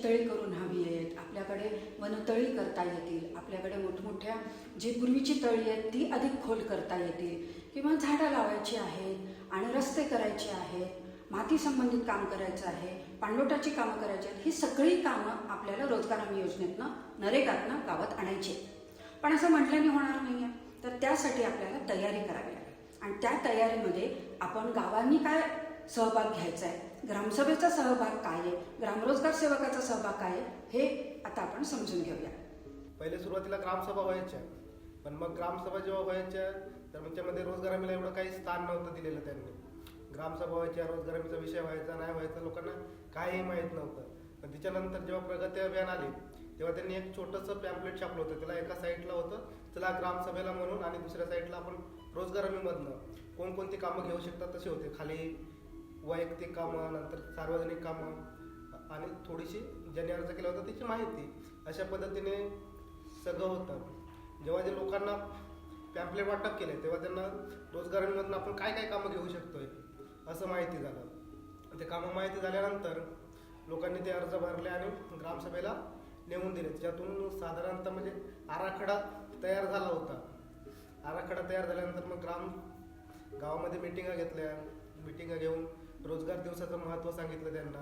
तळी करून हवी आहेत, आपल्याकडे वनतळी करता येतील, आपल्याकडे मोठमोठ्या जी पूर्वीची तळी आहेत ती अधिक खोल करता येतील, किंवा झाडं लावायची आहेत आणि रस्ते करायचे आहेत, माती संबंधित काम करायचं आहे, पाणलोटाची कामं करायची आहेत. ही सगळी कामं आपल्याला रोजगार हमी योजनेतनं नरेगातनं गावात आणायची आहेत. पण असं म्हटल्याने होणार नाही आहे, तर त्यासाठी आपल्याला तयारी करावी लागेल. आणि त्या तयारीमध्ये आपण गावांनी काय सहभाग घ्यायचा आहे, ग्रामसभेचा सहभाग काय आहे, ग्रामरोजगार सेवकाचा सहभाग काय आहे, हे आता आपण समजून घेऊया. पहिले सुरुवातीला ग्रामसभा व्हायच्या, पण मग ग्रामसभा जेव्हा व्हायच्या तर त्याच्यामध्ये रोजगार हमीला एवढं काही स्थान नव्हतं दिलेलं त्यांनी. ग्रामसभा व्हायच्या, रोजगार हमीचा विषय व्हायचा नाही व्हायचा लोकांना काहीही माहीत नव्हतं. पण त्याच्यानंतर जेव्हा प्रगती अभियान आले तेव्हा त्यांनी एक छोटंसं पॅम्पलेट छापलं होतं. त्याला एका साईडला होतं चला ग्रामसभेला म्हणून, आणि दुसऱ्या साईडला आपण रोजगार हमीमधनं कोणकोणती कामं घेऊ शकतात तसे होते. खाली वैयक्तिक कामं, नंतर सार्वजनिक कामं आणि थोडीशी ज्यांनी अर्ज केला होता त्याची माहिती, अशा पद्धतीने सगळं होतं. जेव्हा जे लोकांना पॅम्पलेट वाटप केले तेव्हा त्यांना रोजगार हमीमधून आपण काय काय कामं घेऊ शकतोय असं माहिती झालं. ते कामं माहिती झाल्यानंतर लोकांनी ते अर्ज भरले आणि ग्रामसभेला नेमून दिले. त्याच्यातून साधारणतः म्हणजे आराखडा तयार झाला होता. आराखडा तयार झाल्यानंतर मग गावामध्ये मिटिंगा घेतल्या. मिटिंगा घेऊन रोजगार दिवसाचं महत्त्व सांगितलं त्यांना,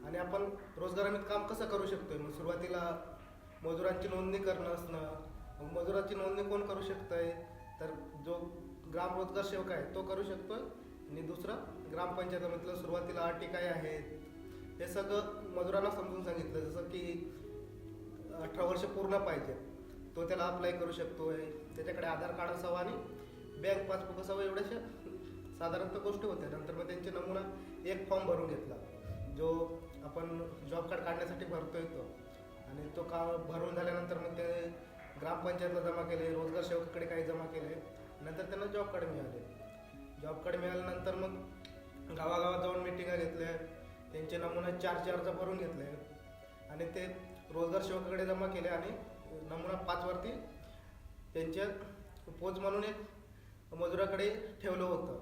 आणि आपण रोजगार हमीत काम कसं करू शकतोय. मग सुरुवातीला मजुरांची नोंदणी करणं असणं. मग मजुरांची नोंदणी कोण करू शकतंय, तर जो ग्राम रोजगार सेवक आहे तो करू शकतोय, आणि दुसरं ग्रामपंचायतीमधलं सुरुवातीला अटी काय आहेत हे सगळं मजुरांना समजून सांगितलं. जसं की 18 वर्ष पूर्ण पाहिजे तो त्याला अप्लाय करू शकतोय, त्याच्याकडे आधार कार्ड असावं आणि बँक पासबुक असावं, एवढ्याशा साधारणतः गोष्टी होत्या. नंतर मग त्यांचे नमुना एक फॉर्म भरून घेतला जो आपण जॉब कार्ड काढण्यासाठी भरतोय तो, आणि तो भरून झाल्यानंतर मग ते ग्रामपंचायतला जमा केले, रोजगार सेवकाकडे काही जमा केले, नंतर त्यांना जॉब कार्ड मिळाले. जॉब कार्ड मिळाल्यानंतर मग गावागावात जाऊन मिटिंगा घेतल्या, त्यांचे नमुना 4 अर्ज भरून घेतले आणि ते रोजगार सेवकाकडे जमा केले, आणि नमुना 5 वरती त्यांच्या पोच म्हणून एक मजुराकडे ठेवलं होतं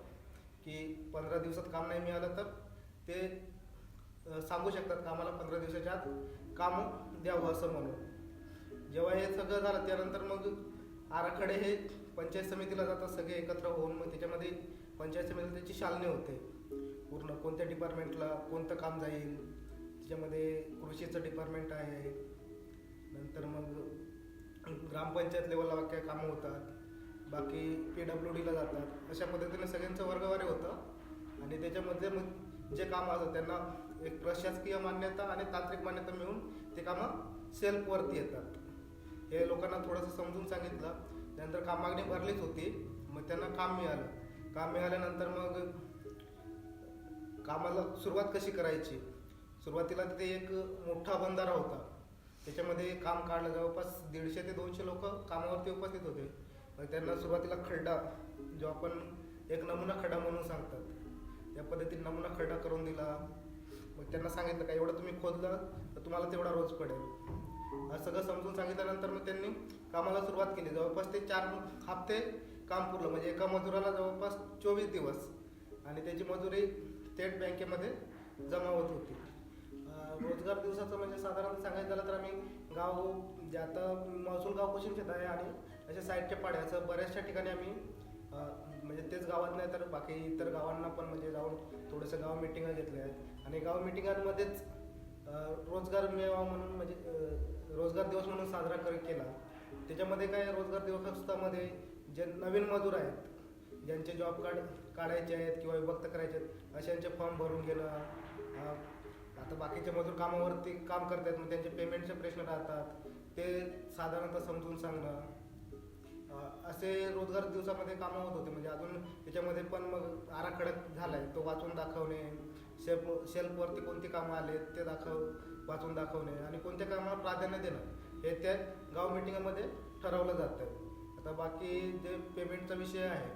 की 15 दिवसात काम नाही मिळालं तर ते सांगू शकतात का आम्हाला 15 दिवसाच्या आत काम द्यावं असं म्हणून. जेव्हा हे सगळं झालं त्यानंतर मग आराखडे हे पंचायत समितीला जातात सगळे एकत्र होऊन. मग त्याच्यामध्ये पंचायत समितीला त्याची शालने होते पूर्ण, कोणत्या डिपार्टमेंटला कोणतं काम जाईल. त्याच्यामध्ये कृषीचं डिपार्टमेंट आहे, नंतर मग ग्रामपंचायत लेवलला काय कामं होतात, बाकी PWDला जातात. अशा पद्धतीने सगळ्यांचं वर्गवारी होतं, आणि त्याच्यामध्ये मग जे कामं असतात त्यांना एक प्रशासकीय मान्यता आणि तांत्रिक मान्यता मिळून ते कामं सेल्फवरती येतात. हे लोकांना थोडंसं समजून सांगितलं. त्यानंतर काम मागणी भरलीच होती, मग त्यांना काम मिळालं. काम मिळाल्यानंतर मग कामाला सुरुवात कशी करायची. सुरुवातीला तिथे एक मोठा बंधारा होता, त्याच्यामध्ये काम काढलं. जवळपास 150 ते 200 लोक कामावरती उपस्थित होते. मग त्यांना सुरुवातीला खड्डा, जो आपण एक नमुना खड्डा म्हणून सांगतात, त्या पद्धतीने नमुना खड्डा करून दिला. मग त्यांना सांगितलं का एवढं तुम्ही खोदलं तर तुम्हाला तेवढा रोज पडेल, असं सगळं समजून सांगितल्यानंतर मग त्यांनी कामाला सुरुवात केली. जवळपास ते 4 हप्ते काम पुरलं, म्हणजे एका मजुराला जवळपास 24 दिवस, आणि त्याची मजुरी थेट बँकेमध्ये जमा होत होती. रोजगार दिवसाचं म्हणजे साधारण सांगायचं झालं तर आम्ही गाव जे आता महसूल गाव कोशिंबेत आहे आणि अशा साईडच्या पाड्याचं बऱ्याचशा ठिकाणी आम्ही म्हणजे तेच गावात नाही तर बाकी इतर गावांना पण म्हणजे जाऊन थोडंसं गाव मिटिंगा घेतल्या आहेत. आणि गाव मिटिंगांमध्येच रोजगार मेळावा म्हणून म्हणजे रोजगार दिवस म्हणून साजरा केला. त्याच्यामध्ये काय रोजगार दिवसामध्ये जे नवीन मजूर आहेत, ज्यांचे जॉब कार्ड काढायचे आहेत किंवा विभक्त करायचे आहेत, अशांचे फॉर्म भरून घेणं. आता बाकीचे मजूर कामावरती काम करतात, मग त्यांचे पेमेंटचे प्रश्न राहतात, ते साधारणतः समजून सांगणं. असे रोजगार दिवसामध्ये कामं होत होते. म्हणजे अजून त्याच्यामध्ये पण मग आराखडा झाला आहे तो वाचून दाखवणे, शेल्फवरती कोणती कामं आलेत ते वाचून दाखवणे, आणि कोणत्या कामाला प्राधान्य देणं हे त्या गाव मिटिंगमध्ये ठरवलं जातं. आता बाकी जे पेमेंटचा विषय आहे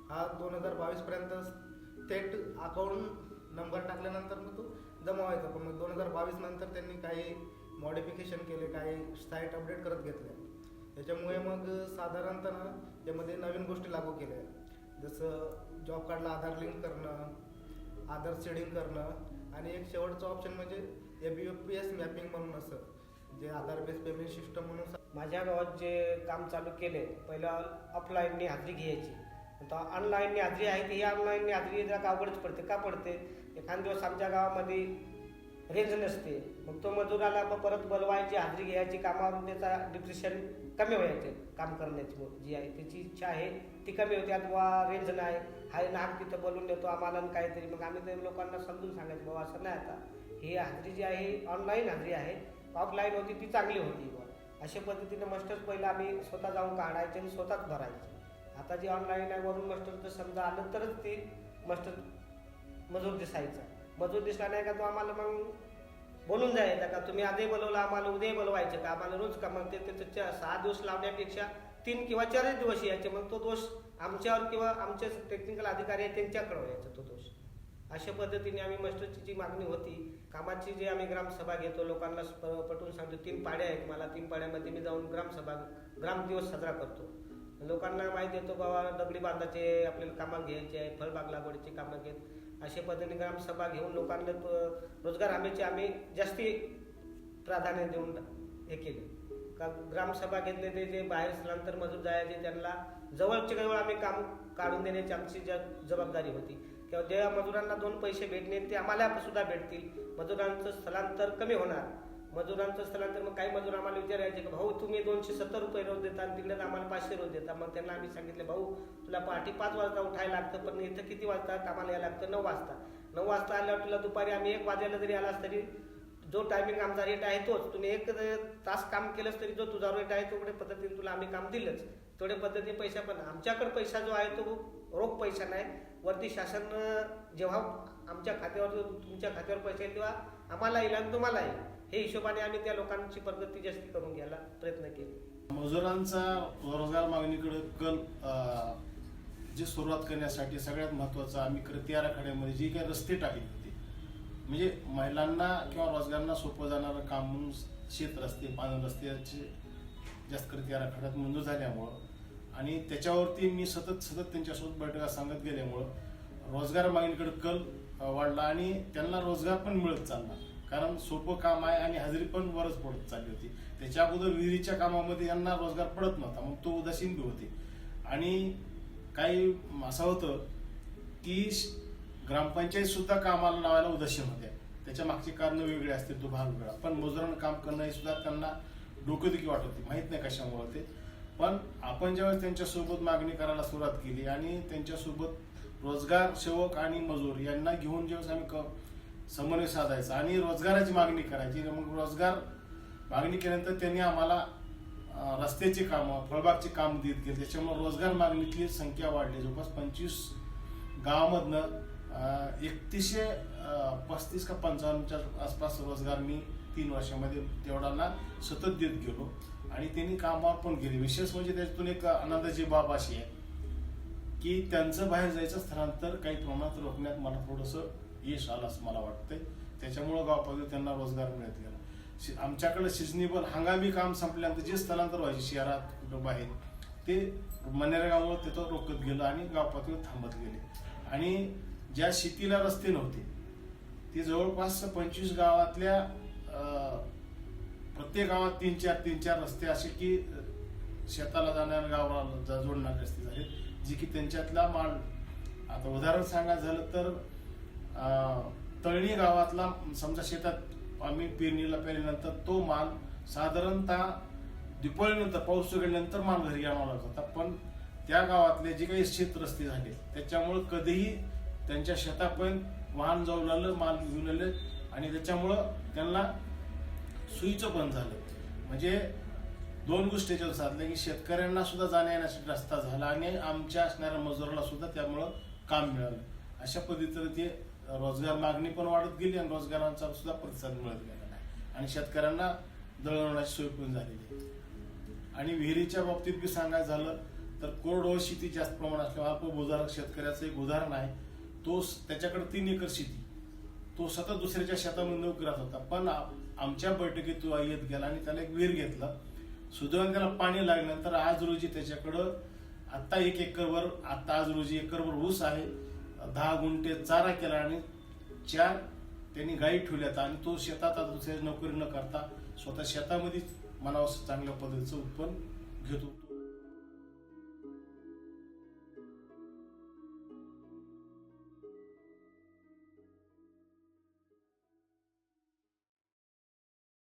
हा 2022पर्यंत थेट अकाउंट नंबर टाकल्यानंतर मग तो जमा व्हायचा. पण मग 2022 नंतर त्यांनी काही मॉडिफिकेशन केले, काही साईट अपडेट करत घेतल्या. त्याच्यामुळे मग साधारणतः ना त्यामध्ये नवीन गोष्टी लागू केल्या आहेत. जसं जॉब कार्डला आधार लिंक करणं, आधार शेडिंग करणं आणि एक शेवटचं ऑप्शन म्हणजे ABPS मॅपिंग म्हणून असं जे आधार बेस पेमेंट सिस्टम म्हणून. माझ्या गावात जे काम चालू केले, पहिला ऑफलाईनने हाजरी घ्यायची, आता ऑनलाईनने हाजरी आहे ती ऑनलाईनने हाजरी जरा अवघडच पडते. का पडते? एखाद दिवस आमच्या गावामध्ये रेंज नसते, मग तो मजूर आला मग परत बोलवायची, हाजरी घ्यायची, कामावरून त्याचा डिप्रेशन कमी व्हायचे. काम करण्याची जी आहे त्याची इच्छा आहे ती कमी होते. आता रेंज नाही आहे ना, तिथं बोलून देतो आम्हाला काहीतरी, मग आम्ही ते लोकांना समजून सांगायचं बाबा असं नाही, आता ही हाजरी जी आहे ऑनलाईन हाजरी आहे, ऑफलाईन होती ती चांगली होती. अशा पद्धतीने मास्टर्स पहिला आम्ही स्वतः जाऊन काढायचे आणि स्वतःच भरायचे. आता जी ऑनलाईन आहे वरून मास्टरचं समजा आलं तरच ती मास्टर मजूर दिसायचा. मजूर दिसला नाही का तो आम्हाला मग बोलून जायचा का तुम्ही आजही बोलवलं आम्हाला उद्याही बोलवायचं का, आम्हाला रोज का. मग ते 6 दिवस लावण्यापेक्षा 3 किंवा 4 दिवस यायचे. मग तो दोष आमच्यावर किंवा आमचे टेक्निकल अधिकारी आहेत त्यांच्याकडे व्हायचा तो दोष. अशा पद्धतीने आम्ही मास्टरची जी मागणी होती कामाची, जी आम्ही ग्रामसभा घेतो, लोकांना पटवून सांगतो. 3 पाड्या आहेत मला, 3 पाड्यामध्ये मी जाऊन ग्राम दिवस साजरा करतो. लोकांना माहिती देतो बाबा दगडी बांधाचे आपल्याला कामं घ्यायचे आहे, फळबाग लागवडीची कामं घेत. अशा पद्धतीने ग्रामसभा घेऊन लोकांना रोजगार हमीचे आम्ही जास्ती प्राधान्य देऊन हे केले. का ग्रामसभा घेतले ते जे बाहेर स्थलांतर मजूर जायचे त्यांना जवळच्या जवळ आम्ही काम काढून देण्याची आमची जबाबदारी होती. किंवा ज्या मजुरांना 2 पैसे भेटणे ते आम्हाला सुद्धा भेटतील. मजुरांचं स्थलांतर कमी होणार. मजुरांचं स्थलांतर मग काही मजूर आम्हाला विचारायचे की भाऊ तुम्ही 270 रुपये रोज देता आणि तिकडे आम्हाला 500 रोज देता. मग त्यांना आम्ही सांगितलं भाऊ तुला पहाटे 5 वाजता उठायला लागतं, पण इथं किती वाजता कामाला यायला लागतं? 9 वाजता. 9 वाजता आल्यावर तुला दुपारी आम्ही 1 वाजायला जरी आलास तरी जो टायमिंग आमचा रेट आहे तोच. तुम्ही 1 तास काम केलंस तरी जो तुझा रेट आहे तेवढ्या पद्धतीने तुला आम्ही काम दिलंच. तेवढ्या पद्धतीने पैसा, पण आमच्याकडे पैसा जो आहे तो रोख पैसा नाही. वरती शासन जेव्हा आमच्या खात्यावर तुमच्या खात्यावर पैसे येईल तेव्हा आम्हाला येईल आणि तुम्हाला येईल, हे हिशोबाने आम्ही त्या लोकांची प्रगती जास्ती करून घ्यायला प्रयत्न केले. मजुरांचा रोजगार मागणीकडे कल जे सुरुवात करण्यासाठी सगळ्यात महत्त्वाचं आम्ही कृती आराखड्यामध्ये जी काही रस्ते टाकले होते, म्हणजे महिलांना किंवा रोजगारांना सोपं जाणारं काम म्हणून शेत रस्ते, पाणी रस्त्याचे जास्त कृती आराखड्यात मंजूर झाल्यामुळं आणि त्याच्यावरती मी सतत त्यांच्यासोबत बैठका सांगत गेल्यामुळं रोजगार मागणीकडे कल वाढला आणि त्यांना रोजगार पण मिळत चालला. कारण सोपं काम आहे आणि हजेरी पण वरच पडत चालली होती. त्याच्या अगोदर विहिरीच्या कामामध्ये यांना रोजगार पडत नव्हता, मग तो उदासीन बी होते. आणि काही असं होतं की ग्रामपंचायत सुद्धा कामाला लावायला उदासीन होत्या. त्याच्या मागची कारणं वेगळी असतील, तो भाग वेगळा. पण मजुरांना काम करणं हे सुद्धा त्यांना डोकेदुखी वाटत होती, माहीत नाही कशामुळे ते. पण आपण ज्यावेळेस त्यांच्यासोबत मागणी करायला सुरुवात केली आणि त्यांच्यासोबत रोजगार सेवक आणि मजूर यांना घेऊन ज्यावेळेस आम्ही समन्वय साधायचा आणि रोजगाराची मागणी करायची, मग रोजगार मागणी केल्यानंतर त्यांनी आम्हाला रस्त्याची कामं, फळबागची कामं देत गेली. त्याच्यामुळे रोजगार मागणीतली संख्या वाढली. जवळपास 25 गावामधनं 3135 का 55च्या आसपास रोजगार मी 3 वर्षामध्ये तेवढांना सतत देत गेलो आणि त्यांनी कामावर पण गेले. विशेष म्हणजे त्याच्यातून एक आनंदाची बाब अशी आहे की त्यांचं बाहेर जायचं स्थलांतर काही प्रमाणात रोखण्यात मला थोडंसं यश आलं असं मला वाटतंय. त्याच्यामुळं गावापातळीवर त्यांना रोजगार मिळत गेला. आमच्याकडे सिजनेबल हंगामी काम संपल्यानंतर जे स्थलांतर व्हायचे शहरात कुठं बाहेर ते मनरेगामुळे तिथं रोखत गेलं आणि गावपातळीवर थांबत गेले. आणि ज्या शेतीला रस्ते नव्हते ते जवळपास 25 गावातल्या प्रत्येक गावात 3-4 रस्ते असे की शेताला जाणाऱ्या गावाला जोडणारे रस्ते झाले, जे की त्यांच्यातला माल. आता उदाहरण सांगायचं झालं तर तळणी गावातला समजा शेतात आम्ही पेरणीला पेरल्यानंतर तो माल साधारणतः दिपावलीनंतर पाऊस उघडल्यानंतर माल घरी आणावा लागत होता. पण त्या गावातले जे काही शेत रस्ते झाले त्याच्यामुळं कधीही त्यांच्या शेतापर्यंत वाहन जाऊ लागलं, माल घेऊन आले आणि त्याच्यामुळं त्यांना सोयीचं पण झालं. म्हणजे 2 गोष्टी याच्यात साधल्या की शेतकऱ्यांना सुद्धा जाण्या येण्यासाठी रस्ता झाला आणि आमच्या असणाऱ्या मजुराला सुद्धा त्यामुळं काम मिळालं. अशा पद्धतीने ते रोजगार मागणी पण वाढत गेली आणि रोजगारांचा सुद्धा प्रतिसाद मिळत गेला नाही आणि शेतकऱ्यांना दळणवळणाची सोय पण झालेली आहे. आणि विहिरीच्या बाबतीत बी सांगायचं झालं तर कोरडवाहू शेती जास्त प्रमाणात असल्यामुळे अल्पभूधारक शेतकऱ्याचं एक उदाहरण आहे. तो त्याच्याकडे 3 एकर शेती, तो सतत दुसऱ्याच्या शेतामध्ये नोकरी राहत होता. पण आमच्या बैठकीत तो येत गेला आणि त्याला एक विहीर घेतला सुदैवाने त्याला पाणी लागल्यानंतर आज रोजी त्याच्याकडं आता 1 एकरवर आज रोजी एकरवर ऊस आहे, 10 गुंठे चारा केला आणि 4 त्यांनी गायी ठेवल्यात आणि तो शेतात आता दुसऱ्या नोकरी न करता स्वतः शेतामध्ये मनावर चांगल्या पद्धतीचं उत्पन्न घेतो.